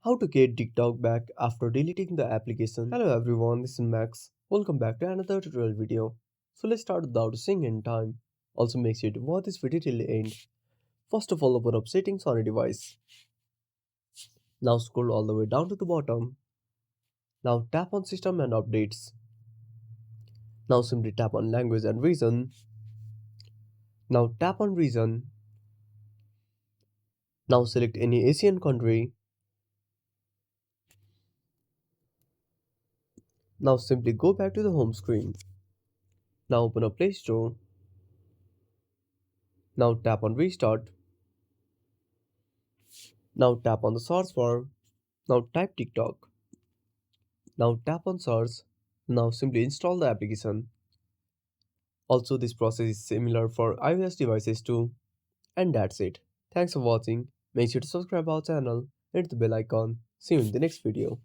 How to get TikTok back after deleting the application. Hello everyone, this is Max. Welcome back to another tutorial video. So let's start without wasting any time. Also make sure to watch this video till the end. First of all, open up settings on a device. Now scroll all the way down to the bottom. Now tap on system and updates. Now simply tap on language and region. Now tap on region. Now select any Asian country. Now simply go back to the home screen. Now open up Play Store. Now tap on restart. Now tap on the search bar. Now type TikTok. Now tap on search. Now simply install the application. Also this process is similar for iOS devices too. And that's it. Thanks for watching. Make sure to subscribe our channel and hit the bell icon. See you in the next video.